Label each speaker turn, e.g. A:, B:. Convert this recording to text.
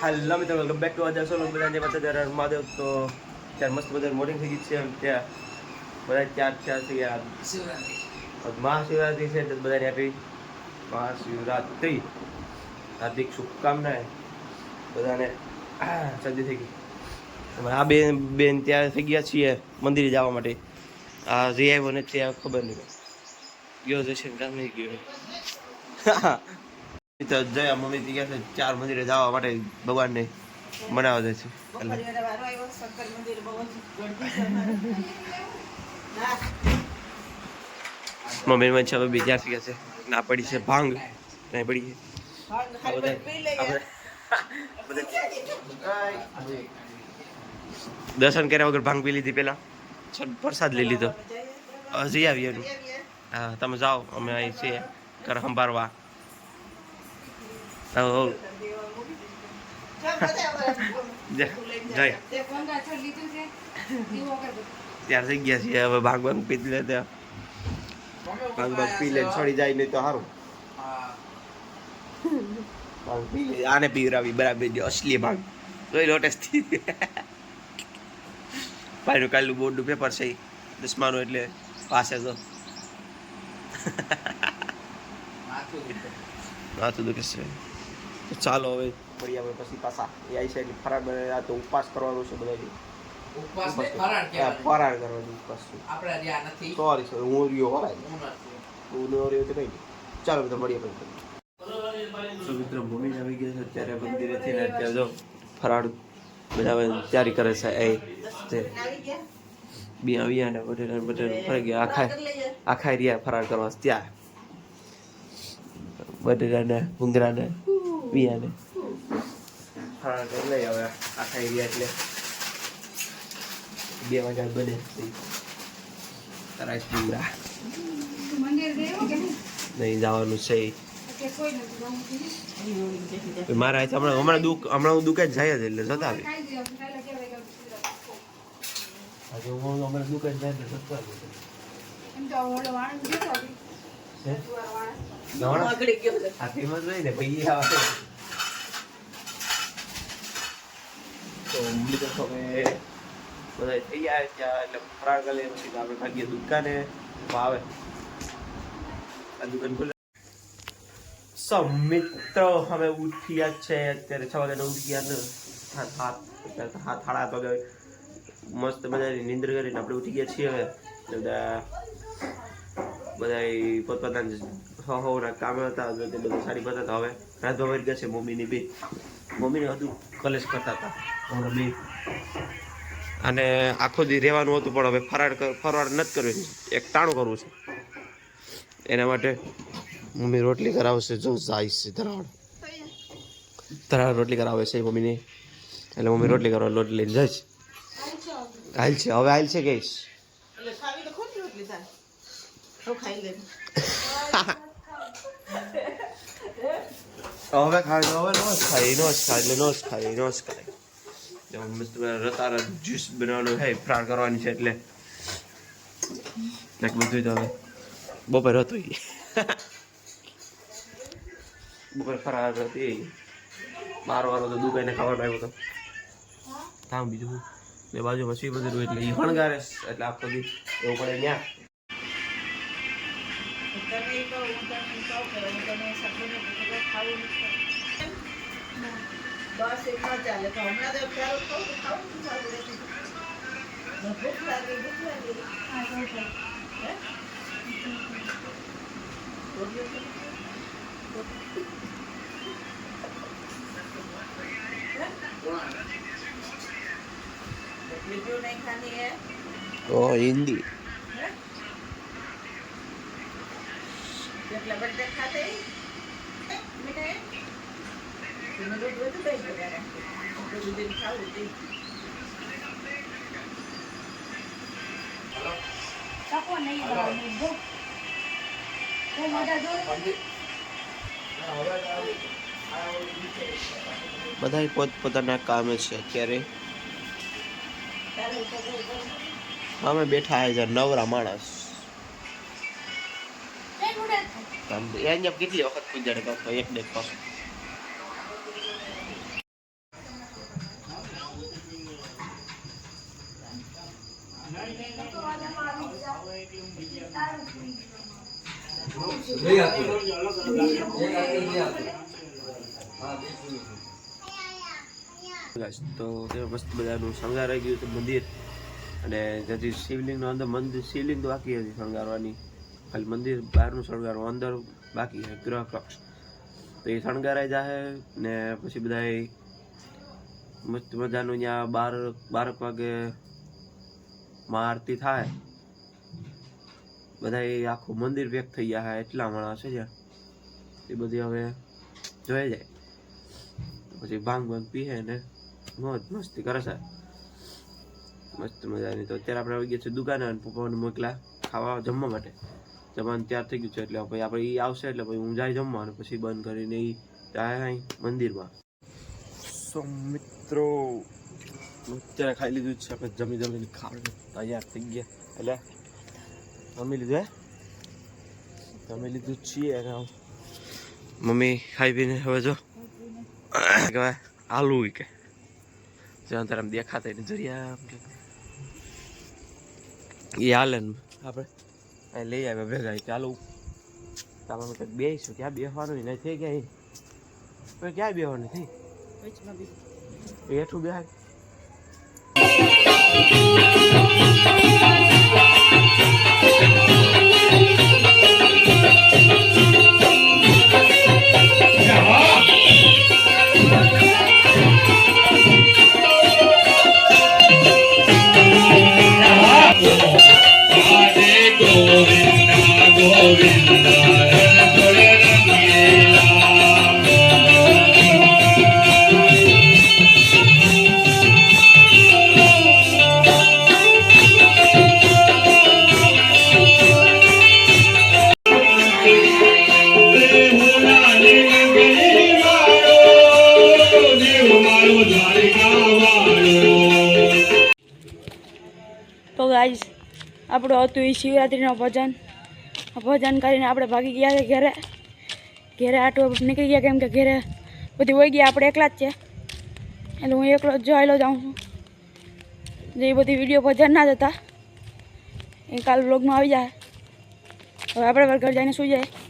A: હાલો મિત્રો, welcome back to other solo. બધાને બધા મહાદેવ. તો ત્યારે મસ્ત બધા મોર્નિંગ થઈ ગઈ છે. ત્યાં બધા ચાર થઈ ગયા. મહાશિવરાત્રિ છે તો બધાને હેપી મહાશિવરાત્રિ. હાર્દિક શુભકામનાએ બધાને. સર્દી થઈ ગઈ. આ બેન ત્યાં થઈ ગયા છીએ મંદિરે જવા માટે. આ જે આવ્યો ને ત્યાં ખબર નહીં ગયો જશે કામ નહીં ગયો. તો જયા મમ્મી ગયા છે 4 મંદિરે જવા માટે ભગવાનને મનાવવા જાય છે. મમ્મી મને છે બીજા થઈ ગયા છે. ના પડી છે ભાંગ નહીં પડી છે. દર્શન કર્યા વગર ભાંગ પી લીધી પેલા પ્રસાદ લઈ લીધો. હજી આવી એનું. હા તમે જાઓ, અમે અહીં છીએ ઘર સંભાળવા. ત્યાર થઈ ગયા છીએ. હવે ભાંગ ભાંગ પી લે ત્યાં ભાંગ ભાંગ પી લે છોડી જાય નહીં તો સારું. ભાંગ પી લે આને પીવરાવી બરાબર અસલી ભાંગ જોઈ લોટેસ થી. ભાઈનું કાલનું બોર્ડનું પેપર છે 10માનું એટલે પાસે જો માથું દુખે છે. ચાલો હવે પડી આપણે પછી પાછા એ આવી છે એટલે ફરાળ બને. આ તો ઉપવાસ કરવાનો છે બધા. ફરાળ કરવાનો ઉપવાસ છે. સોરી હું રહ્યો હોય હું ન રહ્યો તો કઈ. ચાલો બધા મળીએ પછી. તો મિત્રો મમ્મી આવી ગયા છે અત્યારે મંદિરેથી ને અત્યારે જો ફરાળ બધા તૈયારી કરે છે. એ બી આવ્યા ને બટેટા ફરી ગયા. આખા રહ્યા ફરાળ કરવા ત્યાં બટેટાને ભૂંગળાને બિયાને ફરાળ કરી લઈ. હવે આખા રહ્યા એટલે 2 વાગ્યા બને રાઈસ ભૂંગળા નહીં જવાનું છે. મારા હમણાં હું દુકાન જાય જ એટલે જતા આવી. હમણાં દુકાન જાય એટલે જતા બધા થઈ જાય ત્યાં એટલે ફરાળ કરી પછી આપણે ભાગીએ દુકાને. આવે આ દુકાન ખુલે. મિત્રો અમે ઉઠ્યા છે અત્યારે 6 વાગ્યાના ઉઠી ગયા ને 7:30 વાગે મસ્ત મજાની નીંદર કરીને આપણે ઉઠી ગયા છીએ. હવે બધા પોતપોતાના કામે હતા તે બધા સારી બધા હતા. હવે રાધવા વળી ગયા છે મમ્મીની બે. મમ્મીને હતું કલેશ કરતા હતા હમણાં બે. અને આખો દી રહેવાનું હતું પણ હવે ફરાળ નથી કરવી, એક ટાણું કરવું છે. એના માટે મમ્મી રોટલી કરાવશે. જો જાય છે ધરાળ રોટલી કરાવે છે મમ્મીને. એટલે મમ્મી રોટલી કરવા રોટલી લઈને જાય છે. હાલ છે હવે હાલ છે કહીશ. હવે ખાય તો હવે નો જ ખાય એટલે નો જ ખાય. મસ્ત રતારા જ્યુસ બનાવવાનું છે ફ્રાય કરવાની છે એટલે બધું તો હવે બપોર હતું બપોર ફરાર હતી. મારો વારો તો દુકાને ખાવાનો આવ્યો હતો. કામ બીજું બે બાજુમાં શી બધું એટલે એ ફણગારે એટલે આખો દી એવું પડે ત્યાં. બસ એટલા ચાલે તો હમણાં તો ભૂખ લાગે वीडियो नहीं खानी है तो हिंदी बर्थडे खाते मिठाई तुम्हें रोज रोज दे दो दिन खाओ दिन काको नहीं बनानी वो मोटा जो બધા પોતપોતાના કામે છે અત્યારે. અમે બેઠા છે નવરા માણસ. અહીંયા કેટલી વખત પૂજાડે એક ડેક પાછું તો મસ્ત બધાનું શણગારાઈ ગયું હતું મંદિર અને જેથી શિવલિંગનો અંદર મંદિર શિવલિંગ તો બાકી હતી શણગારવાની ખાલી મંદિર બહારનું શણગારવું અંદર બાકી છે ગ્રહ કક્ષ તો એ શણગારાઈ જાય ને પછી બધા મસ્ત મજાનું ત્યાં 12 વાગે આરતી થાય બધા આખું મંદિર પેક થઈ ગયા એટલા માણસ છે જ્યાં એ બધી હવે જોઈ જાય પછી ભાંગ પીએ ને મોજ મસ્તી કરે છે મસ્ત મજાની તો અત્યારે આપણે આવી ગયા છીએ દુકાને અને પપ્પાને મોકલા ખાવા જમવા માટે જમવાનું તૈયાર થઈ ગયું છે એટલે પછી આપણે એ આવશે એટલે પછી હું જાય જમવા અને પછી બંધ કરીને એ જાય અહીં મંદિરમાં સો મિત્રો અત્યારે ખાઈ લીધું છે આપણે જમીને ખાવાનું તૈયાર થઈ ગયા એટલે જમી લીધું જમી લીધું છીએ મમ્મી ખાઈ પીને હવે જો આલુ કે જ્યાં તારે દેખાતા ને જરિયા એ હાલે ને આપણે લઈ આવ્યા ભેગા ચાલુ ચાલો કંઈક બેસીશું ક્યાં બેસવાનું નહીં થઈ ગયા ક્યાં બેસવાનું થઈ હેઠું બેહાય
B: તો ગાઈસ આપણું હતું એ શિવરાત્રિનું ભજન કરીને આપણે ભાગી ગયા છે ઘેરે આટો નીકળી ગયા કેમ કે ઘેરે બધી વહી ગયા આપણે એકલા જ છે એટલે હું એકલો જ જોયેલો જાઉં છું જે બધી વિડીયો ભજન ના જતા એ કાલ વ્લોગમાં આવી જાય હવે આપણે ઘર જઈને સુઈ જાય